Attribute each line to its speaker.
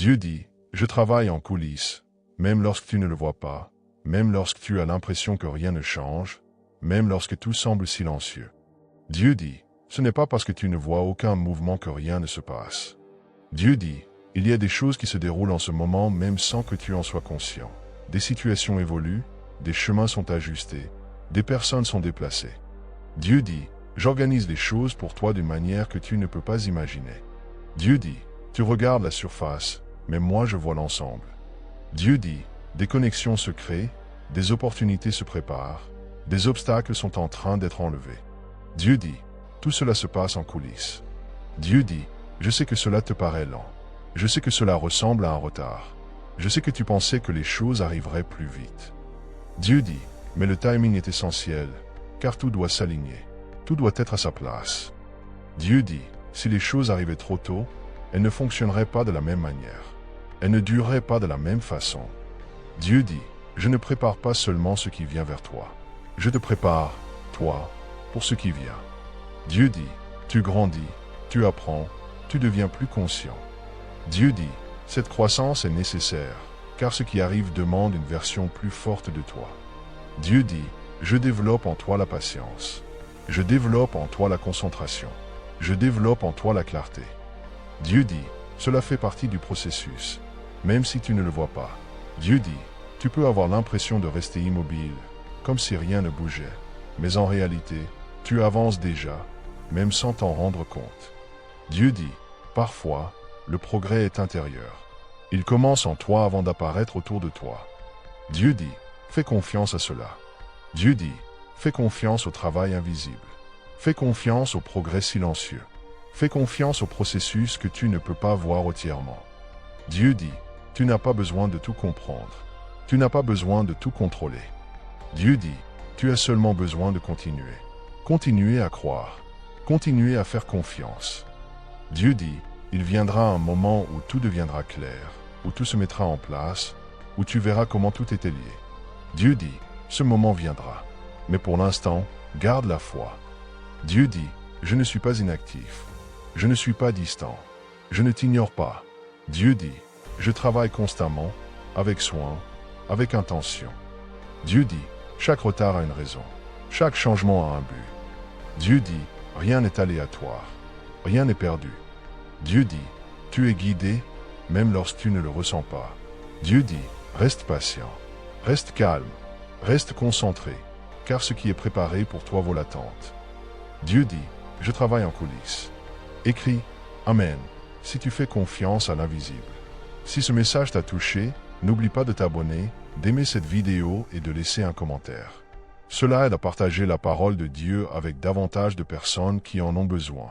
Speaker 1: Dieu dit, je travaille en coulisses, même lorsque tu ne le vois pas, même lorsque tu as l'impression que rien ne change, même lorsque tout semble silencieux. Dieu dit, ce n'est pas parce que tu ne vois aucun mouvement que rien ne se passe. Dieu dit, il y a des choses qui se déroulent en ce moment même sans que tu en sois conscient. Des situations évoluent, des chemins sont ajustés, des personnes sont déplacées. Dieu dit, j'organise les choses pour toi d'une manière que tu ne peux pas imaginer. Dieu dit, tu regardes la surface, mais moi je vois l'ensemble. Dieu dit, des connexions se créent, des opportunités se préparent, des obstacles sont en train d'être enlevés. Dieu dit, tout cela se passe en coulisses. Dieu dit, je sais que cela te paraît lent. Je sais que cela ressemble à un retard. Je sais que tu pensais que les choses arriveraient plus vite. Dieu dit, mais le timing est essentiel, car tout doit s'aligner. Tout doit être à sa place. Dieu dit, si les choses arrivaient trop tôt, elles ne fonctionneraient pas de la même manière. Elles ne dureraient pas de la même façon. Dieu dit, je ne prépare pas seulement ce qui vient vers toi. Je te prépare, toi, pour ce qui vient. Dieu dit, tu grandis, tu apprends, tu deviens plus conscient. Dieu dit, cette croissance est nécessaire, car ce qui arrive demande une version plus forte de toi. Dieu dit, je développe en toi la patience. Je développe en toi la concentration. Je développe en toi la clarté. Dieu dit, cela fait partie du processus, même si tu ne le vois pas. Dieu dit, tu peux avoir l'impression de rester immobile, comme si rien ne bougeait, mais en réalité, tu avances déjà, même sans t'en rendre compte. Dieu dit, parfois, le progrès est intérieur. Il commence en toi avant d'apparaître autour de toi. Dieu dit, fais confiance à cela. Dieu dit, fais confiance au travail invisible. Fais confiance au progrès silencieux. Fais confiance au processus que tu ne peux pas voir entièrement. Dieu dit, tu n'as pas besoin de tout comprendre. Tu n'as pas besoin de tout contrôler. Dieu dit, tu as seulement besoin de continuer. Continuer à croire. Continuer à faire confiance. Dieu dit, il viendra un moment où tout deviendra clair, où tout se mettra en place, où tu verras comment tout est lié. Dieu dit, ce moment viendra. Mais pour l'instant, garde la foi. Dieu dit, je ne suis pas inactif. Je ne suis pas distant. Je ne t'ignore pas. Dieu dit, je travaille constamment, avec soin, avec intention. Dieu dit, chaque retard a une raison. Chaque changement a un but. Dieu dit, rien n'est aléatoire. Rien n'est perdu. Dieu dit, tu es guidé, même lorsque tu ne le ressens pas. Dieu dit, reste patient. Reste calme. Reste concentré, car ce qui est préparé pour toi vaut l'attente. Dieu dit, je travaille en coulisses. Écris, Amen, si tu fais confiance à l'invisible. Si ce message t'a touché, n'oublie pas de t'abonner, d'aimer cette vidéo et de laisser un commentaire. Cela aide à partager la parole de Dieu avec davantage de personnes qui en ont besoin.